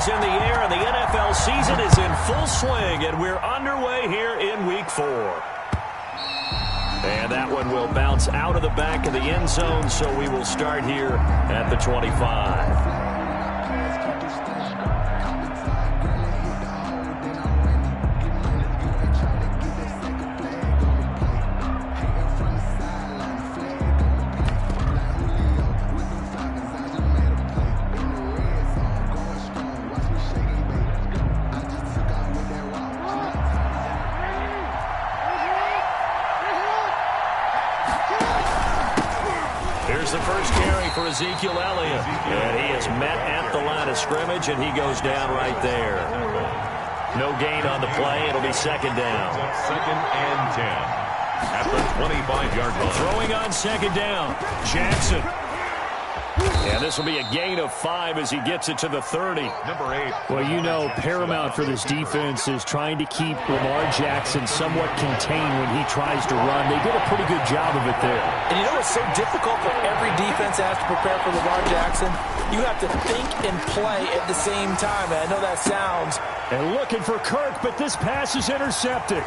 is in the air, and the NFL season is in full swing, and we're underway here in Week 4. And that one will bounce out of the back of the end zone, so we will start here at the 25. Here's the first carry for Ezekiel Elliott. And he is met at the line of scrimmage, and he goes down right there. No gain on the play. It'll be second down. Second and 10 at the 25-yard line. Throwing on second down, Jackson. And this will be a gain of 5 as he gets it to the 30. Number 8. Well, you know, paramount for this defense is trying to keep Lamar Jackson somewhat contained when he tries to run. They did a pretty good job of it there. And you know it's so difficult for every defense that has to prepare for Lamar Jackson? You have to think and play at the same time. And I know that sounds. And looking for Kirk, but this pass is intercepted.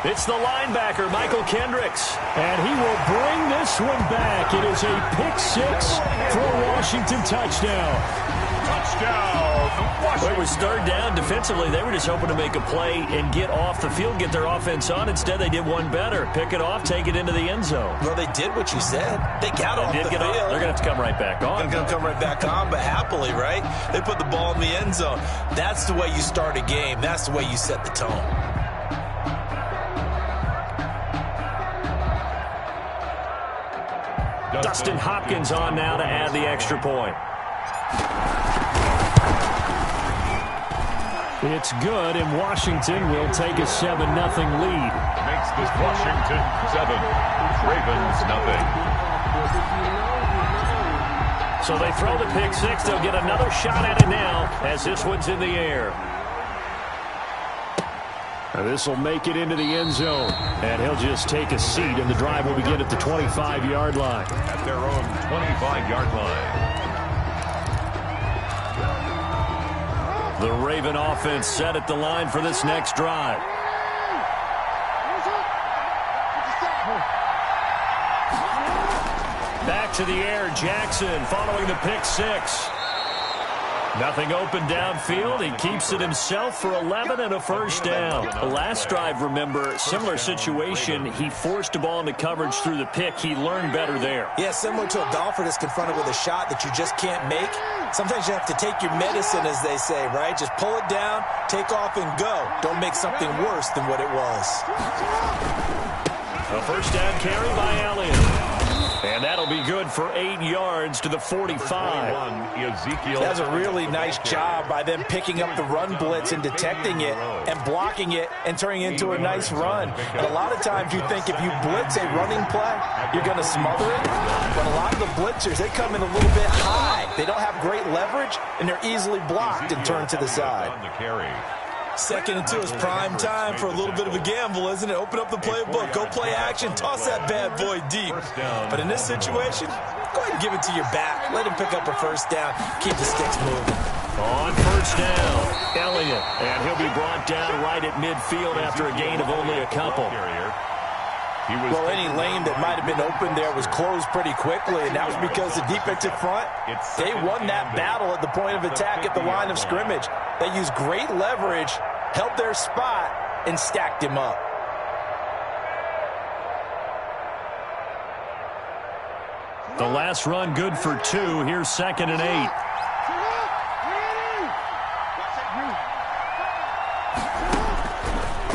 It's the linebacker, Michael Kendricks. And he will bring this one back. It is a pick-6 for a Washington touchdown. Touchdown, Washington. Well, it was third down. Defensively, they were just hoping to make a play and get off the field, get their offense on. Instead, they did one better. Pick it off, take it into the end zone. Well, they did what you said. They got off the field. They're going to have to come right back on. They're going to come right back on, but happily, right? They put the ball in the end zone. That's the way you start a game. That's the way you set the tone. Dustin Hopkins on now to add the extra point. It's good, and Washington will take a 7-0 lead. Makes this Washington 7, Ravens nothing. So they throw the pick-6. They'll get another shot at it now as this one's in the air. This will make it into the end zone, and he'll just take a seat, and the drive will begin at the 25-yard line. At their own 25-yard line. The Raven offense set at the line for this next drive. Back to the air, Jackson following the pick-6. Nothing open downfield. He keeps it himself for 11 and a first down. The last drive, remember, similar situation. He forced a ball into coverage through the pick. He learned better there. Yeah, similar to a golfer that's confronted with a shot that you just can't make. Sometimes you have to take your medicine, as they say, right? Just pull it down, take off, and go. Don't make something worse than what it was. A first down carry by Elliott. And that'll be good for 8 yards to the 45. That's a really nice job by them picking up the run blitz and detecting it and blocking it and turning it into a nice run. And a lot of times you think if you blitz a running play, you're going to smother it. But a lot of the blitzers, they come in a little bit high. They don't have great leverage, and they're easily blocked and turned to the side. Second and 2 is prime time for a little bit of a gamble, isn't it? Open up the playbook, go play action, toss that bad boy deep. But in this situation, go ahead and give it to your back. Let him pick up a first down. Keep the sticks moving. On first down, Elliott. And he'll be brought down right at midfield after a gain of only a couple. Well, any lane that might have been open there was closed pretty quickly, and that was because the defensive front, they won that battle at the point of attack at the line of scrimmage. They used great leverage, held their spot, and stacked him up. The last run good for 2. Here's second and 8.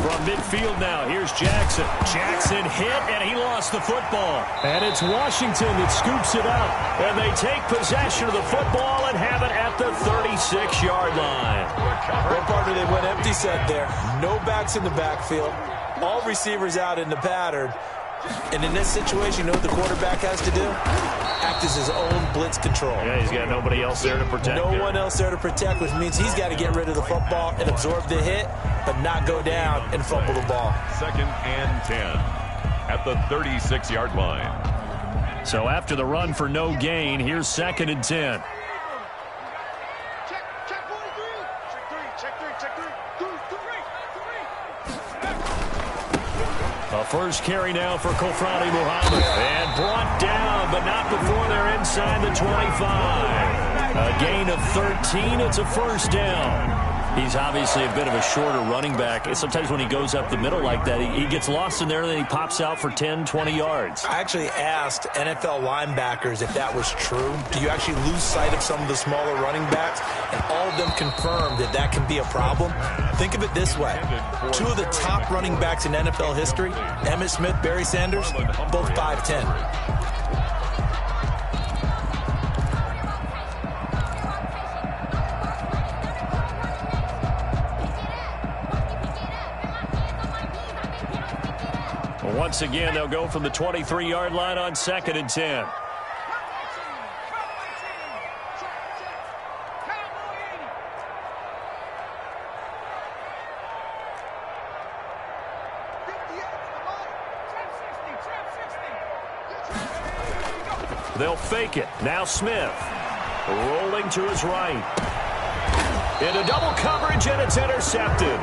From midfield now, here's Jackson. Jackson hit, and he lost the football. And it's Washington that scoops it up. And they take possession of the football and have it at the 36-yard line. Well, partner, they went empty set there. No backs in the backfield. All receivers out in the pattern. And in this situation, you know what the quarterback has to do? Act as his own blitz control. Yeah, he's got nobody else there to protect. No one else there to protect, which means he's got to get rid of the football and absorb the hit, but not go down and fumble the ball. Second and 10 at the 36-yard line. So after the run for no gain, here's second and 10. A first carry now for Kofrani Muhammad. And brought down, but not before they're inside the 25. A gain of 13. It's a first down. He's obviously a bit of a shorter running back. Sometimes when he goes up the middle like that, he gets lost in there, and then he pops out for 10, 20 yards. I actually asked NFL linebackers if that was true. Do you actually lose sight of some of the smaller running backs? And all of them confirmed that that can be a problem. Think of it this way. Two of the top running backs in NFL history, Emmitt Smith, Barry Sanders, both 5'10". Once again, they'll go from the 23-yard line on 2nd and 10. They'll fake it. Now Smith rolling to his right. Into double coverage, and it's intercepted.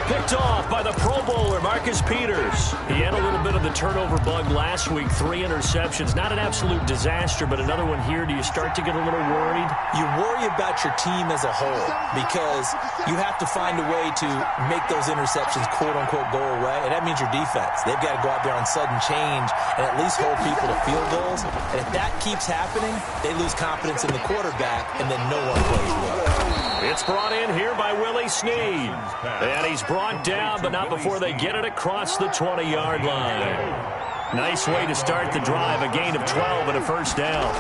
Picked off by the Pro Bowler, Marcus Peters. He had a little bit of the turnover bug last week, 3 interceptions. Not an absolute disaster, but another one here. Do you start to get a little worried? You worry about your team as a whole because you have to find a way to make those interceptions, quote-unquote, go away, and that means your defense. They've got to go out there on sudden change and at least hold people to field goals. And if that keeps happening, they lose confidence in the quarterback, and then no one plays well. It's brought in here by Willie Snead. And he's brought down, but not before they get it across the 20-yard line. Nice way to start the drive. A gain of 12 and a first down.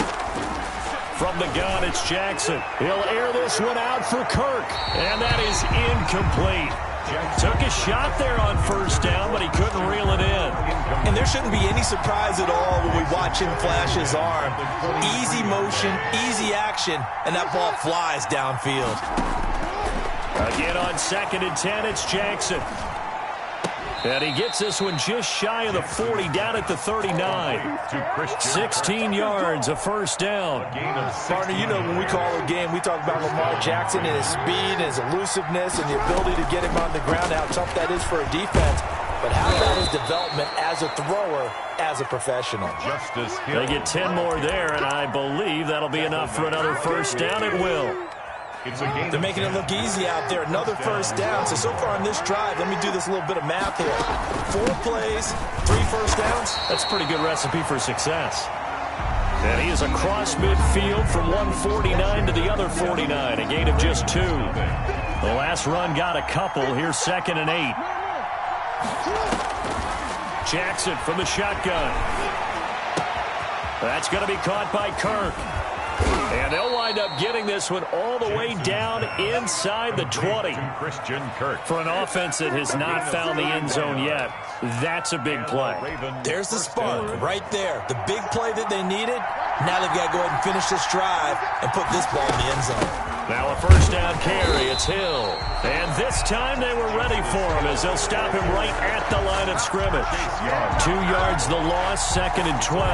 From the gun, it's Jackson. He'll air this one out for Kirk. And that is incomplete. Took a shot there on first down, but he couldn't reel it in. And there shouldn't be any surprise at all when we watch him flash his arm. Easy motion, easy action, and that ball flies downfield. Again on 2nd and 10, it's Jackson. And he gets this one just shy of the 40, down at the 39. 16 yards, a first down. Partner, you know when we call a game, we talk about Lamar Jackson and his speed, and his elusiveness, and the ability to get him on the ground, how tough that is for a defense. But how about his development as a thrower, as a professional? They get 10 more there, and I believe that'll be enough for another first down. It will. They're making it look easy out there. Another first down. So far on this drive, let me do this little bit of math here. 4 plays, 3 first downs. That's a pretty good recipe for success. And he is across midfield from 149 to the other 49. A gain of just 2. The last run got a couple. Here's 2nd and 8. Jackson from the shotgun. That's going to be caught by Kirk. And they'll wind up getting this one all the way down inside the 20. Christian Kirk. For an offense that has not found the end zone yet, that's a big play. There's the spark right there. The big play that they needed. Now they've got to go ahead and finish this drive and put this ball in the end zone. Now a first down carry. It's Hill. And this time they were ready for him as they'll stop him right at the line of scrimmage. 2 yards the loss, 2nd and 12.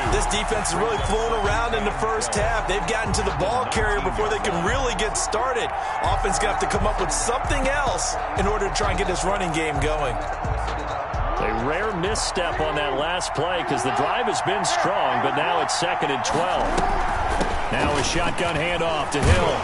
This defense is really flown around in the first half. They've gotten to the ball carrier before they can really get started. Offense going to have to come up with something else in order to try and get this running game going. A rare misstep on that last play because the drive has been strong, but now it's 2nd and 12. Now a shotgun handoff to Hill.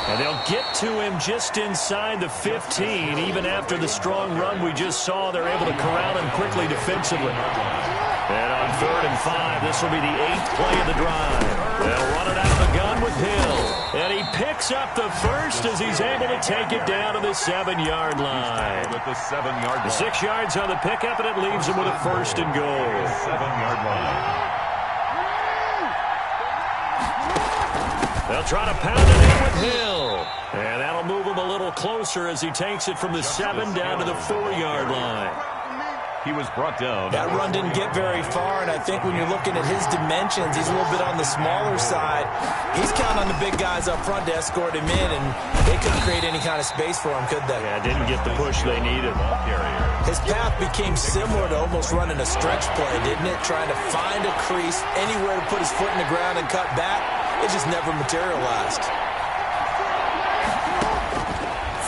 And they'll get to him just inside the 15. Even after the strong run we just saw, they're able to corral him quickly defensively. And on 3rd and 5, this will be the 8th play of the drive. They'll run it out of the gun with Hill. And he picks up the first as he's able to take it down to the 7-yard line. With the 7-yard line. 6 yards on the pickup, and it leaves him with a 1st and goal. 7-yard line. They'll try to pound it in with Hill. And that'll move him a little closer as he takes it from the 7 down to the 4-yard line. He was brought down. That run didn't get very far, and I think when you're looking at his dimensions, he's a little bit on the smaller side. He's counting on the big guys up front to escort him in, and they couldn't create any kind of space for him, could they? Yeah, didn't get the push they needed. His path became similar to almost running a stretch play, didn't it? Trying to find a crease, anywhere to put his foot in the ground and cut back. It just never materialized.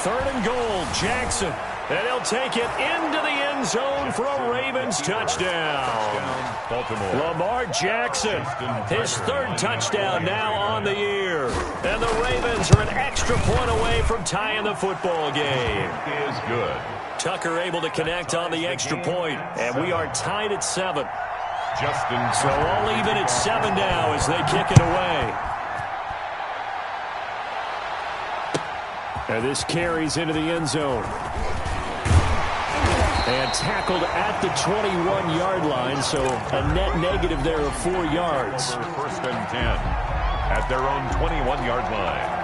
3rd and goal, Jackson. And he'll take it into the end zone for a Ravens touchdown. Baltimore. Lamar Jackson, his 3rd touchdown now on the year. And the Ravens are an extra point away from tying the football game. Is good. Tucker able to connect on the extra point, and we are tied at 7. So all even at 7 now as they kick it away. And this carries into the end zone. And tackled at the 21-yard line, so a net negative there of 4 yards. 1st and 10 at their own 21-yard line.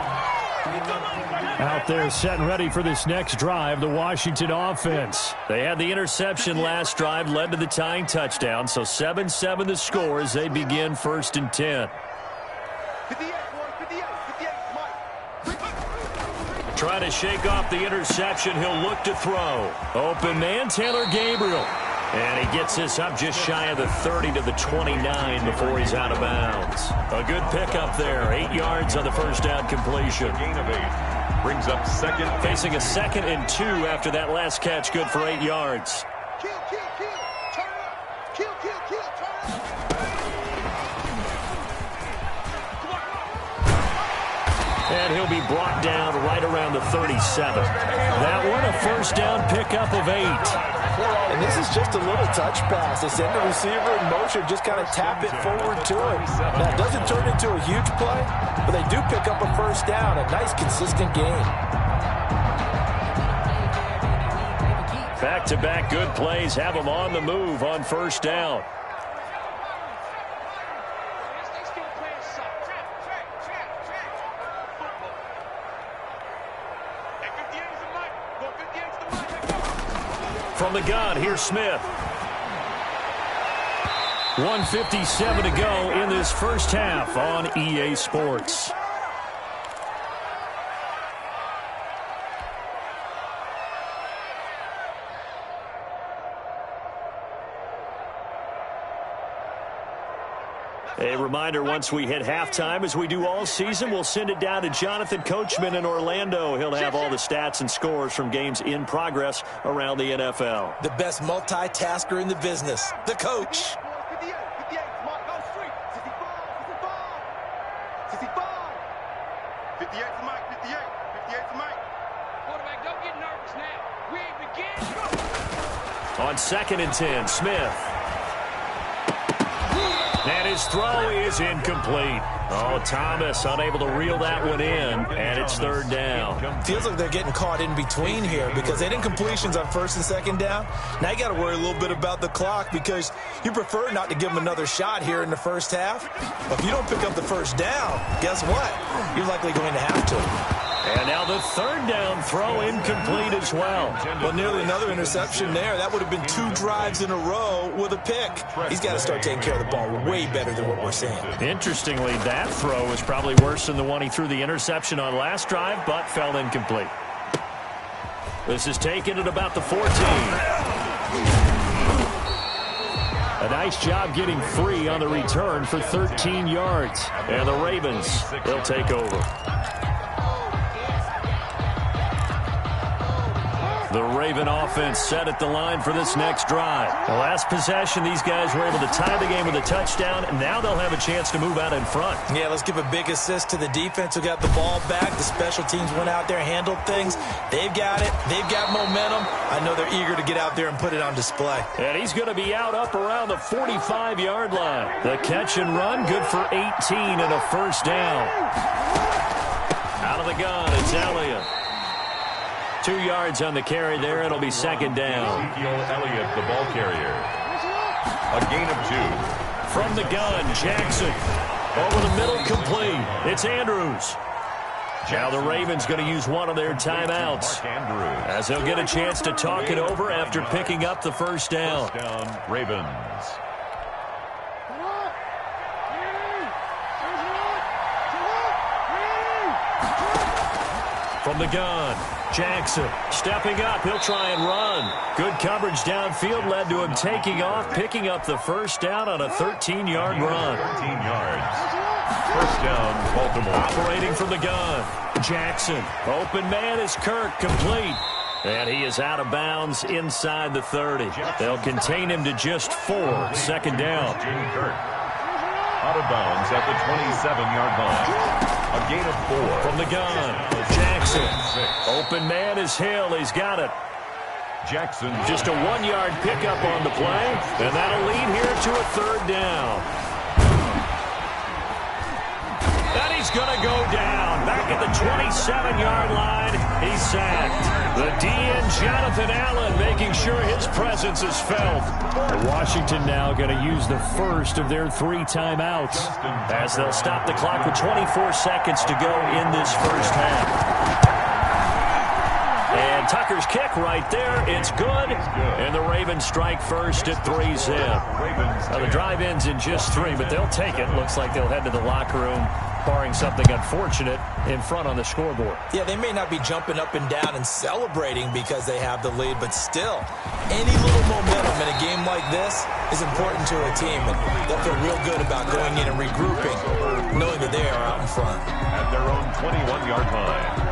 Out there set and ready for this next drive, the Washington offense. They had the interception last drive, led to the tying touchdown, so 7-7 the score as they begin 1st and 10. Trying to shake off the interception. He'll look to throw. Open man, Taylor Gabriel. And he gets this up just shy of the 30 to the 29 before he's out of bounds. A good pickup there. 8 yards on the first down completion. Gain of 8. Brings up 2nd. Facing a 2nd and 2 after that last catch. Good for 8 yards. Kill, kill, kill. Turn up. Kill, kill, kill. Turn up. And he'll be brought down right around the 37. That one a first down pickup of 8. And this is just a little touch pass. They send the receiver in motion, just kind of tap it forward to him. Now, it doesn't turn into a huge play, but they do pick up a first down. A nice, consistent game. Back-to-back good plays have them on the move on first down. From the gun, here's Smith. 1:57 to go in this first half on EA Sports. A reminder, once we hit halftime, as we do all season, we'll send it down to Jonathan Coachman in Orlando. He'll have all the stats and scores from games in progress around the NFL. The best multitasker in the business, the coach. On 2nd and 10, Smith. And his throw is incomplete. Oh, Thomas unable to reel that one in, and it's 3rd down. Feels like they're getting caught in between here because they had incompletions on 1st and 2nd down. Now you got to worry a little bit about the clock because you prefer not to give them another shot here in the first half. But if you don't pick up the first down, guess what? You're likely going to have to. And now the 3rd down throw incomplete as well. Well, nearly another interception there. That would have been 2 drives in a row with a pick. He's got to start taking care of the ball way better than what we're seeing. Interestingly, that throw was probably worse than the one he threw the interception on last drive, but fell incomplete. This is taken at about the 14. A nice job getting free on the return for 13 yards. And the Ravens, they'll take over. The Raven offense set at the line for this next drive. The last possession, these guys were able to tie the game with a touchdown, and now they'll have a chance to move out in front. Yeah, let's give a big assist to the defense who got the ball back. The special teams went out there, handled things. They've got it. They've got momentum. I know they're eager to get out there and put it on display. And he's going to be out up around the 45-yard line. The catch and run, good for 18 and a first down. Out of the gun, it's Elliott. 2 yards on the carry there. It'll be 2nd down. Ezekiel Elliott, the ball carrier. A gain of 2. From the gun, Jackson. Over the middle, complete. It's Andrews. Now the Ravens going to use one of their timeouts as they'll get a chance to talk it over after picking up the first down. First down, Ravens. From the gun, Jackson stepping up. He'll try and run. Good coverage downfield led to him taking off, picking up the first down on a 13-yard run. 13 yards. First down, Baltimore. Operating from the gun. Jackson. Open man is Kirk. Complete. And he is out of bounds inside the 30. They'll contain him to just 4. Second down. Kirk. Out of bounds at the 27-yard line. A gain of 4. From the gun. Jackson. Open man is Hill. He's got it. Jackson. Just a 1-yard pickup on the play. And that'll lead here to a third down. And he's going to go down. Back at the 27-yard line. He's sacked. The DN, Jonathan Allen, making sure his presence is felt. Washington now going to use the first of their 3 timeouts as they'll stop the clock with 24 seconds to go in this first half. And Tucker's kick right there. It's good. And the Ravens strike first at 3-zip. Now the drive ends in just 3, but they'll take it. Looks like they'll head to the locker room, barring something unfortunate in front on the scoreboard. Yeah, they may not be jumping up and down and celebrating because they have the lead, but still, any little momentum in a game like this is important to a team, and they'll feel real good about going in and regrouping, knowing that they are out in front. At their own 21-yard line.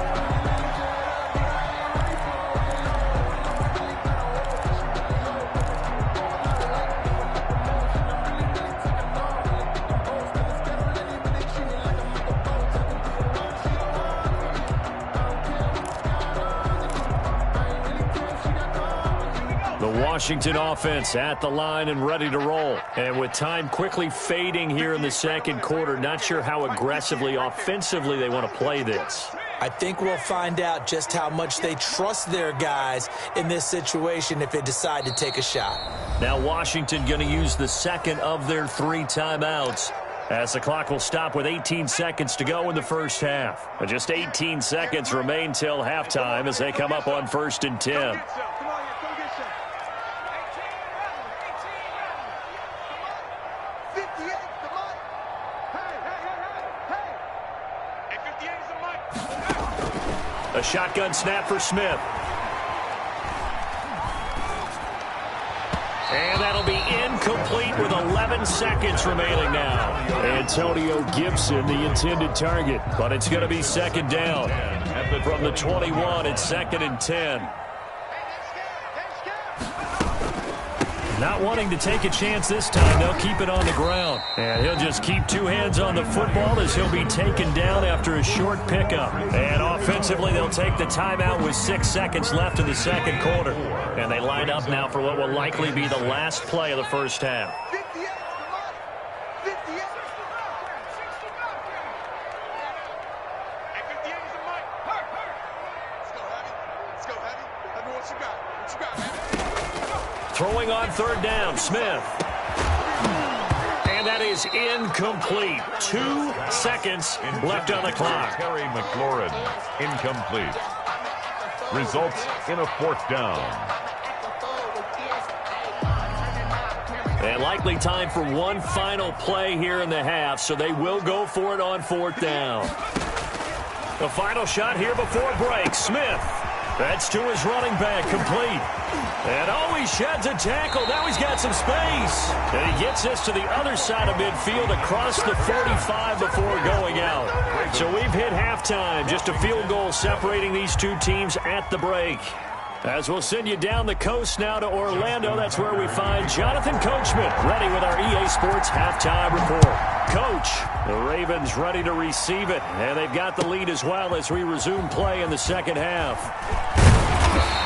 Washington offense at the line and ready to roll. And with time quickly fading here in the second quarter, not sure how aggressively, offensively they want to play this. I think we'll find out just how much they trust their guys in this situation if they decide to take a shot. Now Washington going to use the second of their 3 timeouts, as the clock will stop with 18 seconds to go in the first half. But just 18 seconds remain till halftime as they come up on 1st and 10. A shotgun snap for Smith. And that'll be incomplete with 11 seconds remaining now. Antonio Gibson, the intended target. But it's going to be second down. From the 21, it's 2nd and 10. Not wanting to take a chance this time, they'll keep it on the ground. And he'll just keep 2 hands on the football as he'll be taken down after a short pickup. And offensively, they'll take the timeout with 6 seconds left in the second quarter. And they line up now for what will likely be the last play of the first half. Throwing on 3rd down, Smith. And that is incomplete. 2 seconds left on the clock. Terry McLaurin, incomplete. Results in a 4th down. And likely time for one final play here in the half, so they will go for it on 4th down. The final shot here before break, Smith. That's to his running back, complete. And he sheds a tackle. Now he's got some space. And he gets this to the other side of midfield across the 45 before going out. So we've hit halftime. Just a field goal separating these 2 teams at the break. As we'll send you down the coast now to Orlando, that's where we find Jonathan Coachman, ready with our EA Sports halftime report. Coach, the Ravens ready to receive it, and they've got the lead as well as we resume play in the second half.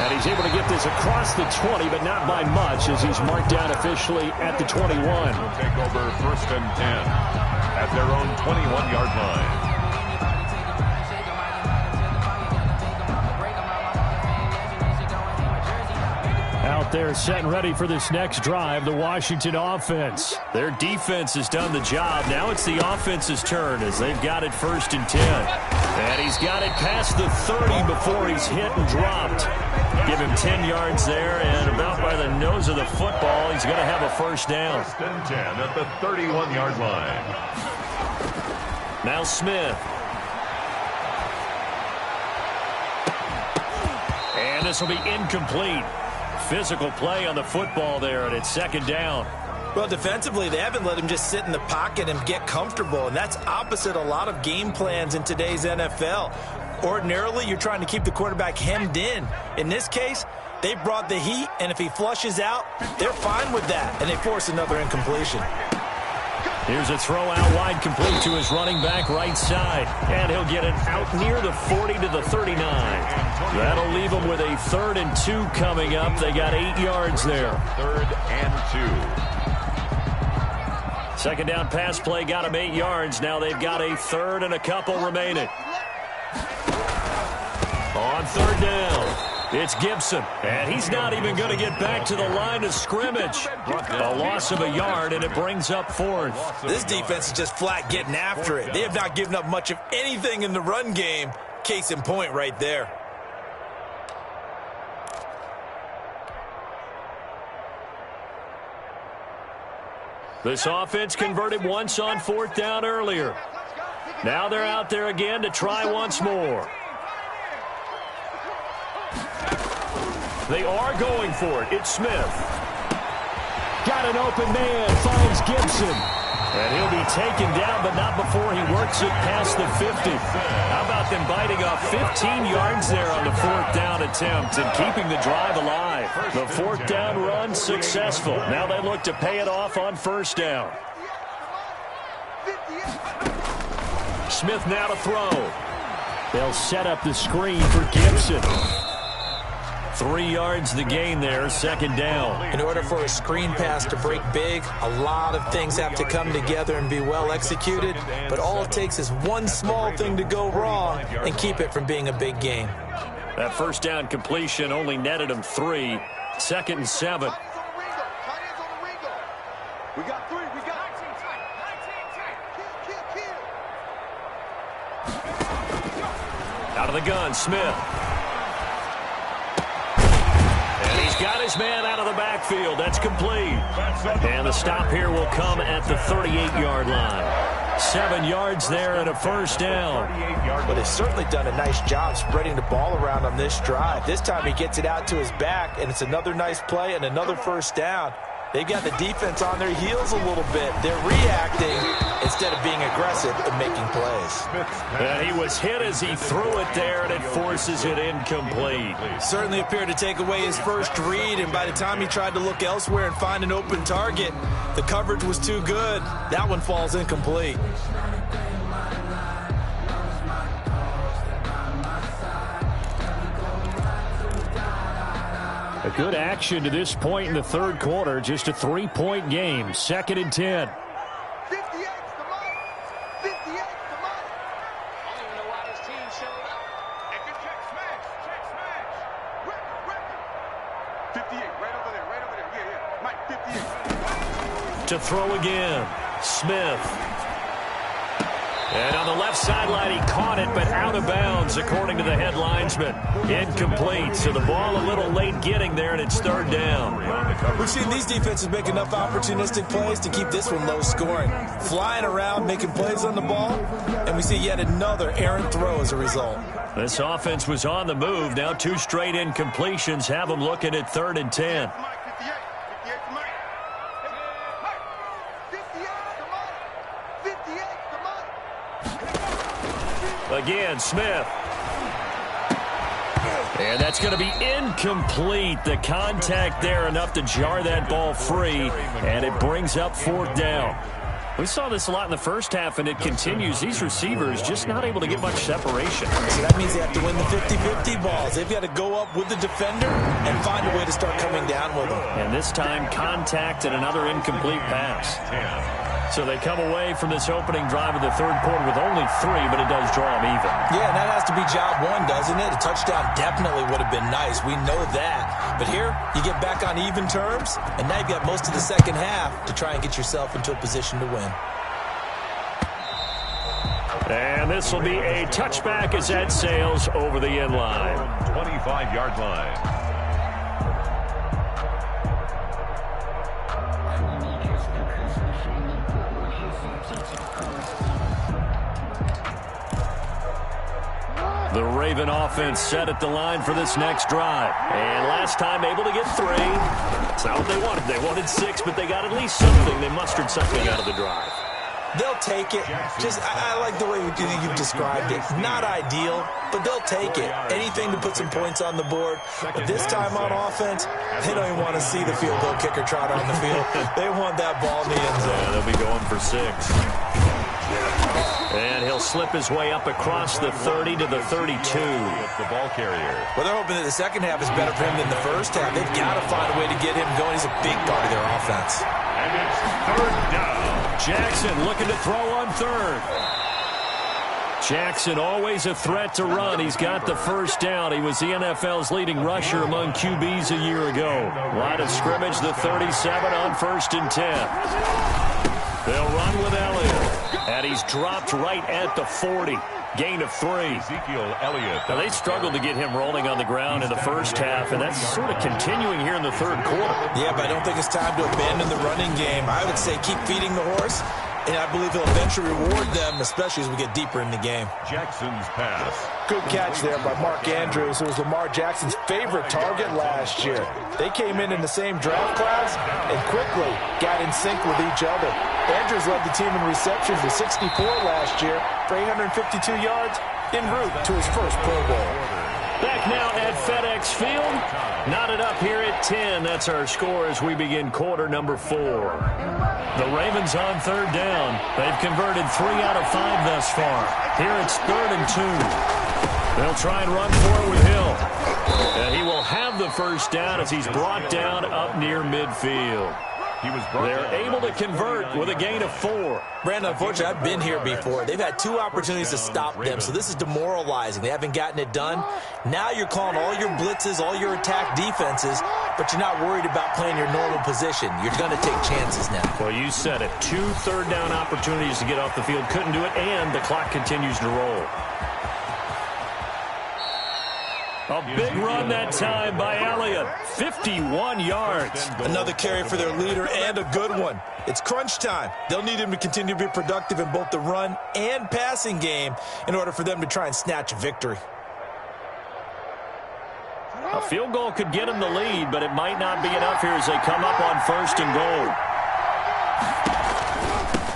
And he's able to get this across the 20, but not by much, as he's marked down officially at the 21. Will take over 1st and 10 at their own 21-yard line. Out there set and ready for this next drive, the Washington offense. Their defense has done the job. Now it's the offense's turn as they've got it 1st and 10. And he's got it past the 30 before he's hit and dropped. Give him 10 yards there, and about by the nose of the football, he's going to have a 1st down. 1st and 10 at the 31-yard line. Now Smith. And this will be incomplete. Physical play on the football there, and it's 2nd down. Well, defensively, they haven't let him just sit in the pocket and get comfortable, and that's opposite a lot of game plans in today's NFL. Ordinarily, you're trying to keep the quarterback hemmed in. In this case, they brought the heat, and if he flushes out, they're fine with that, and they force another incompletion. Here's a throw out wide, complete to his running back right side. And he'll get it out near the 40 to the 39. That'll leave him with a 3rd and 2 coming up. They got 8 yards there. 3rd and 2. Second down pass play got him 8 yards. Now they've got a 3rd and a couple remaining. On 3rd down, it's Gibson. And he's not even going to get back to the line of scrimmage. A loss of a yard, and it brings up 4th. This defense is just flat getting after it. They have not given up much of anything in the run game. Case in point right there. This offense converted once on 4th down earlier. Now they're out there again to try once more. They are going for it. It's Smith. Got an open man. Finds Gibson. And he'll be taken down, but not before he works it past the 50. How about them biting off 15 yards there on the 4th down attempt and keeping the drive alive? The 4th down run successful. Now they look to pay it off on 1st down. Smith now to throw. They'll set up the screen for Gibson. 3 yards the gain there, 2nd down. In order for a screen pass to break big, a lot of things have to come together and be well executed, but all it takes is one small thing to go wrong and keep it from being a big gain. That 1st down completion only netted him 3. 2nd and 7. We got 3. We got 19. Out of the gun, Smith. Got his man out of the backfield. That's complete. And the stop here will come at the 38-yard line. 7 yards there and a 1st down. But they've certainly done a nice job spreading the ball around on this drive. This time he gets it out to his back, and it's another nice play and another 1st down. They've got the defense on their heels a little bit. They're reacting instead of being aggressive and making plays. And he was hit as he threw it there, and it forces it incomplete. Certainly appeared to take away his first read, and by the time he tried to look elsewhere and find an open target, the coverage was too good. That one falls incomplete. A good action to this point in the 3rd quarter. Just a 3-point game. 2nd and 10. 58's the money. 58's the money. I don't even know why this team showed up. And good check smash. Check smash. Record. 58, right over there. Right over there. Yeah. Mike, 58. To throw again. Smith. And on the left sideline, he caught it, but out of bounds, according to the head linesman. Incomplete, so the ball a little late getting there, and it's 3rd down. We've seen these defenses make enough opportunistic plays to keep this one low scoring. Flying around, making plays on the ball, and we see yet another errant throw as a result. This offense was on the move. Now 2 straight incompletions have them looking at 3rd and 10. Mike, 58. 58's the money. Mike, 58's the money. 58's the money. Again, Smith. And that's going to be incomplete. The contact there enough to jar that ball free, and it brings up 4th down. We saw this a lot in the first half, and it continues. These receivers just not able to get much separation. So that means they have to win the 50-50 balls. They've got to go up with the defender and find a way to start coming down with them. And this time, contact and another incomplete pass. So they come away from this opening drive of the 3rd quarter with only 3, but it does draw them even. Yeah, and that has to be job 1, doesn't it? A touchdown definitely would have been nice. We know that. But here, you get back on even terms, and now you've got most of the second half to try and get yourself into a position to win. And this will be a touchback as that sails over the end line. 25-yard line. The Raven offense set at the line for this next drive. And last time able to get 3. It's not what they wanted. They wanted 6, but they got at least something. They mustered something out of the drive. They'll take it. I like the way you described it. Not ideal, but they'll take it. Anything to put some points on the board. But this time on offense, they don't even want to see the field goal kicker trot on the field. They want that ball in the end zone. Yeah, they'll be going for 6. And he'll slip his way up across the 30 to the 32. The ball carrier. Well, they're hoping that the second half is better for him than the first half. They've got to find a way to get him going. He's a big part of their offense. And it's 3rd down. Jackson looking to throw on 3rd. Jackson always a threat to run. He's got the first down. He was the NFL's leading rusher among QBs a year ago. Line of scrimmage, the 37 on 1st and 10. They'll run with Elliott. And he's dropped right at the 40. Gain of 3. Ezekiel Elliott. Now, they struggled to get him rolling on the ground in the first half, and that's sort of continuing here in the 3rd quarter. Yeah, but I don't think it's time to abandon the running game. I would say keep feeding the horse, and I believe he'll eventually reward them, especially as we get deeper in the game. Jackson's pass. Good catch there by Mark Andrews, who was Lamar Jackson's favorite target last year. They came in the same draft class and quickly got in sync with each other. Andrews led the team in receptions with 64 last year for 852 yards en route to his first Pro Bowl. Back now at FedEx Field. Knotted up here at 10. That's our score as we begin quarter number 4. The Ravens on 3rd down. They've converted 3 out of 5 thus far. Here it's 3rd and 2. They'll try and run for it with Hill. And he will have the first down as he's brought down up near midfield. They're able to convert with a gain of 4. Brandon, unfortunately, I've been here before. They've had 2 opportunities to stop them, so this is demoralizing. They haven't gotten it done. Now you're calling all your blitzes, all your attack defenses, but you're not worried about playing your normal position. You're going to take chances now. Well, you said it. 2 third-down opportunities to get off the field. Couldn't do it, and the clock continues to roll. A big run that time by Elliott. 51 yards. Another carry for their leader and a good one. It's crunch time. They'll need him to continue to be productive in both the run and passing game in order for them to try and snatch a victory. A field goal could get them the lead, but it might not be enough here as they come up on 1st and goal.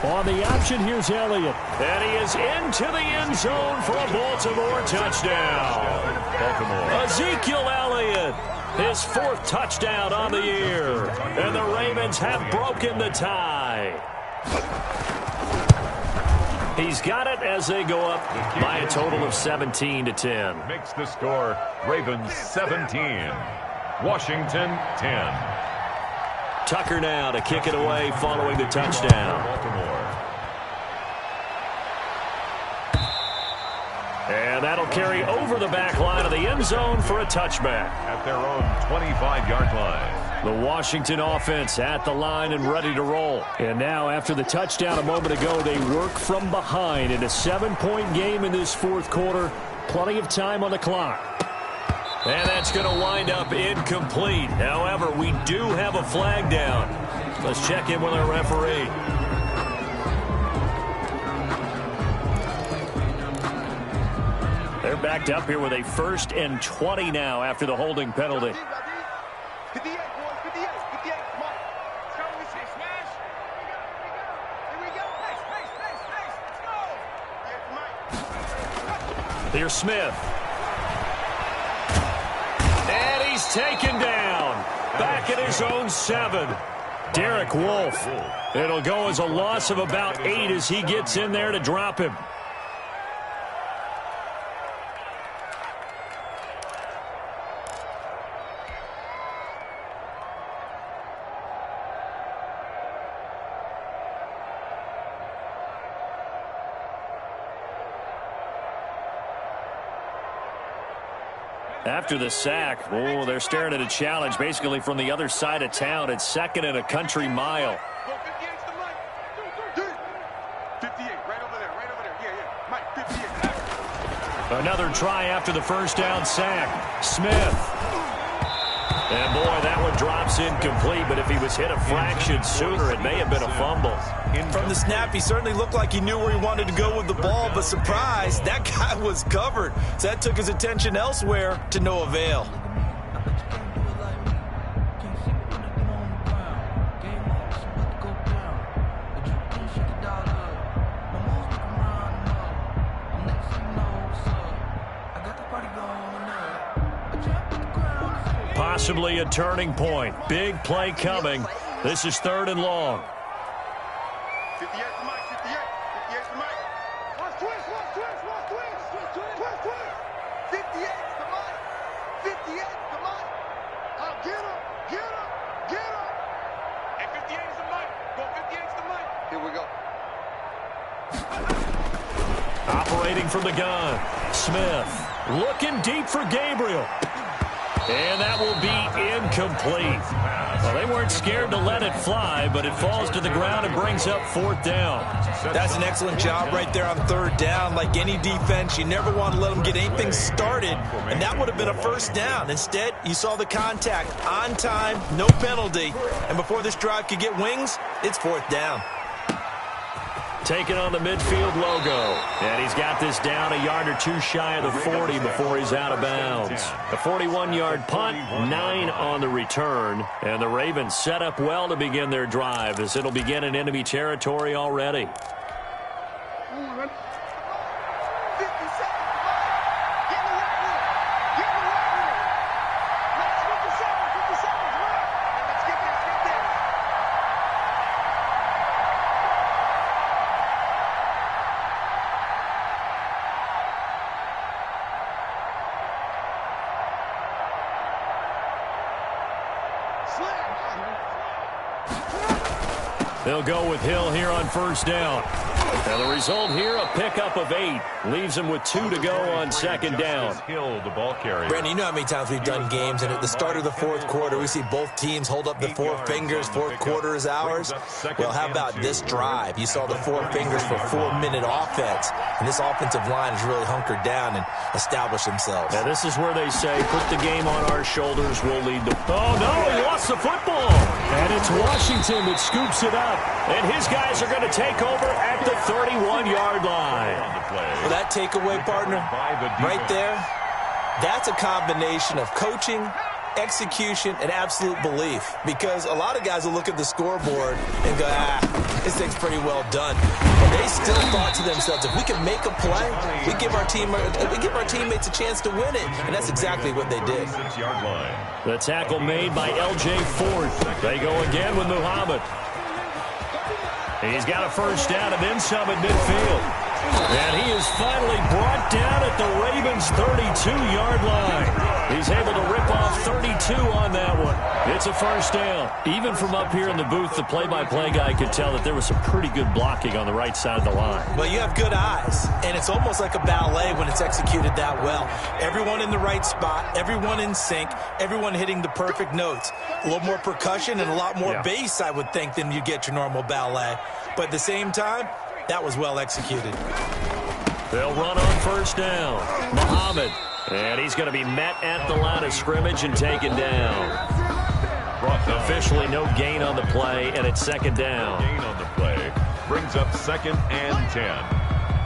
On the option, here's Elliott. And he is into the end zone for a Baltimore touchdown. Ezekiel Elliott, his 4th touchdown on the year. And the Ravens have broken the tie. He's got it as they go up by a total of 17-10. Makes the score Ravens 17, Washington 10. Tucker now to kick it away following the touchdown. Baltimore. And that'll carry over the back line of the end zone for a touchback. At their own 25-yard line. The Washington offense at the line and ready to roll. And now after the touchdown a moment ago, they work from behind in a 7-point game in this 4th quarter. Plenty of time on the clock. And that's going to wind up incomplete. However, we do have a flag down. Let's check in with our referee. They're backed up here with a 1st and 20 now after the holding penalty. 58, boys, 58, 58, come on. Start with me, smash. Here we go. Let's go. Here's Smith. And he's taken down. Back at his own 7. Derek Wolfe. It'll go as a loss of about 8 as he gets in there to drop him. After the sack, they're staring at a challenge basically from the other side of town. It's 2nd and a country mile. 58, right over there, Yeah. Mike, 58. Another try after the first down sack. Smith. And boy, that one drops incomplete, but if he was hit a fraction sooner, it may have been a fumble. From the snap, he certainly looked like he knew where he wanted to go with the ball, but surprise, that guy was covered. So that took his attention elsewhere to no avail. Possibly a turning point. Big play coming. This is 3rd and long. 58 to Mike, 58. 58 to Mike. Watch twist, watch twist, watch twist. Twist, twist. 58 to Mike. 58 to Mike. Get him, get him, get him. And 58 is the Mike. Go 58 to Mike. Here we go. Operating from the gun. Smith looking deep for Gabriel. And that will be incomplete. Well, they weren't scared to let it fly, but it falls to the ground and brings up 4th down. That's an excellent job right there on 3rd down. Like any defense, you never want to let them get anything started, and that would have been a 1st down. Instead, you saw the contact on time, no penalty, and before this drive could get wings, it's 4th down. Taking on the midfield logo. And he's got this down a yard or 2 shy of the 40 before he's out of bounds. A 41-yard punt, 9 on the return. And the Ravens set up well to begin their drive as it'll begin in enemy territory already. They'll go with Hill here on 1st down. And the result here, a pickup of 8. Leaves him with 2 to go on 2nd down. Hill, the ball carrier. Brandon, you know how many times we've done games, and at the start of the 4th quarter, we see both teams hold up the 4 fingers, 4th quarter is ours. Well, how about this drive? You saw the 4 fingers for 4-minute offense, and this offensive line has really hunkered down and established themselves. Now, this is where they say, put the game on our shoulders, we'll lead the... Oh, no, he lost the football. And it's Washington that scoops it up. And his guys are going to take over at the 31-yard line. Well, that takeaway, partner, right there, that's a combination of coaching, execution, and absolute belief. Because a lot of guys will look at the scoreboard and go, this thing's pretty well done. But they still thought to themselves, if we can make a play, we give our teammates a chance to win it. And that's exactly what they did. The tackle made by L.J. Ford. They go again with Muhammad. He's got a 1st down and then some at midfield. And he is finally brought down at the Ravens' 32-yard line. He's able to rip off 32 on that one. It's a 1st down. Even from up here in the booth, the play-by-play guy could tell that there was some pretty good blocking on the right side of the line. Well, you have good eyes, and it's almost like a ballet when it's executed that well. Everyone in the right spot, everyone in sync, everyone hitting the perfect notes. A little more percussion and a lot more bass, I would think, than you get your normal ballet. But at the same time, that was well executed. They'll run on 1st down. Muhammad. And he's going to be met at the line of scrimmage and taken down. Officially no gain on the play, and it's 2nd down. Gain on the play brings up 2nd and 10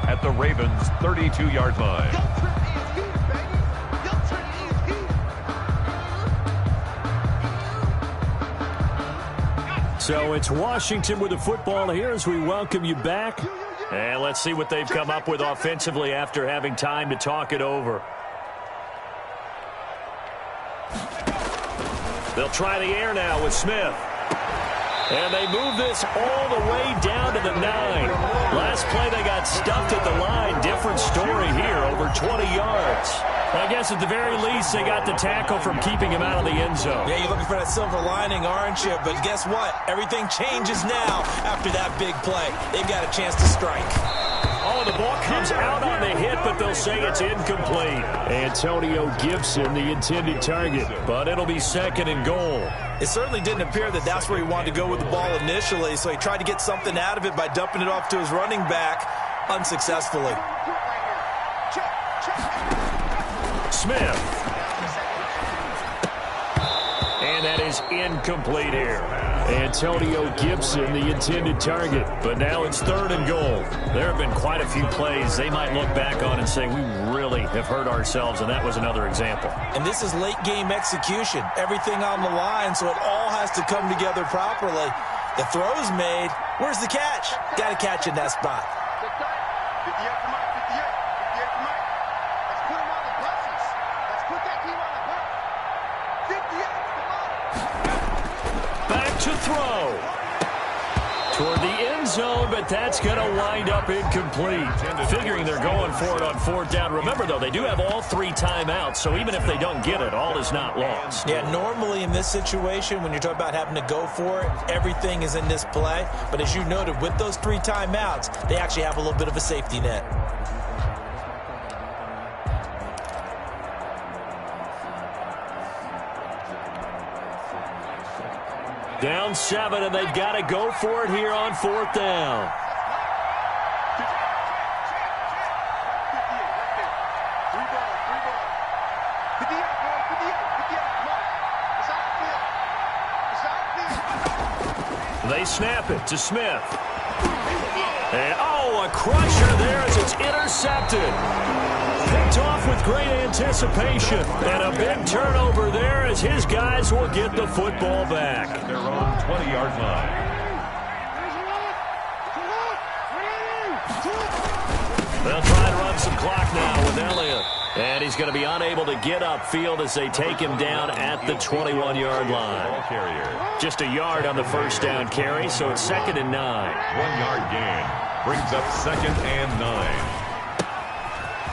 at the Ravens' 32-yard line. So it's Washington with the football here as we welcome you back. And let's see what they've come up with offensively after having time to talk it over. They'll try the air now with Smith. And they move this all the way down to the 9. Last play they got stuffed at the line. Different story here, over 20 yards. I guess at the very least they got the tackle from keeping him out of the end zone. Yeah, you're looking for that silver lining, aren't you? But guess what? Everything changes now after that big play. They've got a chance to strike. Oh, the ball comes out on the hit, but they'll say it's incomplete. Antonio Gibson, the intended target, but it'll be 2nd and goal. It certainly didn't appear that that's where he wanted to go with the ball initially, so he tried to get something out of it by dumping it off to his running back unsuccessfully. Smith. is incomplete here. Antonio Gibson, the intended target. But now it's 3rd and goal. There have been quite a few plays they might look back on and say, we really have hurt ourselves, and that was another example. And this is late-game execution. Everything on the line, so it all has to come together properly. The throw's made. Where's the catch? Got to catch in that spot. 58 to Mike, 58. 58 to Mike. Let's put him on the buses. Let's put that team on the bus. 58 to Mike. Back to throw. Toward the end zone, but that's going to wind up incomplete. Figuring they're going for it on 4th down. Remember, though, they do have all 3 timeouts, so even if they don't get it, all is not lost. Yeah, normally in this situation, when you're talking about having to go for it, everything is in this play. But as you noted, with those 3 timeouts, they actually have a little bit of a safety net. Down 7, and they've got to go for it here on 4th down. 58. They snap it to Smith. And, oh, a crusher there as it's intercepted. Picked off with great anticipation. And a big turnover there as his guys will get the football back. At their own 20-yard line. They'll try and run some clock now with Elliott. And he's going to be unable to get upfield as they take him down at the 21-yard line. Just a yard on the 1st down carry, so it's 2nd and 9. 1-yard gain. Brings up 2nd and 9.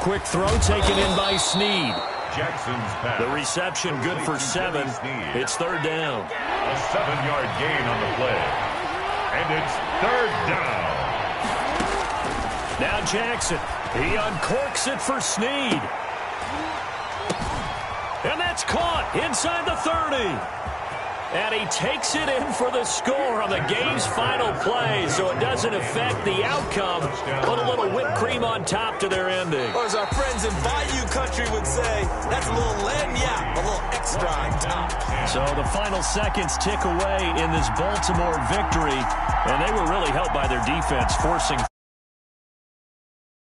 Quick throw taken in by Snead. Jackson's pass. The reception good for 7. It's 3rd down. A 7-yard gain on the play. And it's 3rd down. Now Jackson. He uncorks it for Snead. And that's caught inside the 30. And he takes it in for the score on the game's final play, so it doesn't affect the outcome. Put a little whipped cream on top to their ending. Or as our friends in Bayou Country would say, that's a little lagniappe, a little extra on top. So the final seconds tick away in this Baltimore victory, and they were really helped by their defense, forcing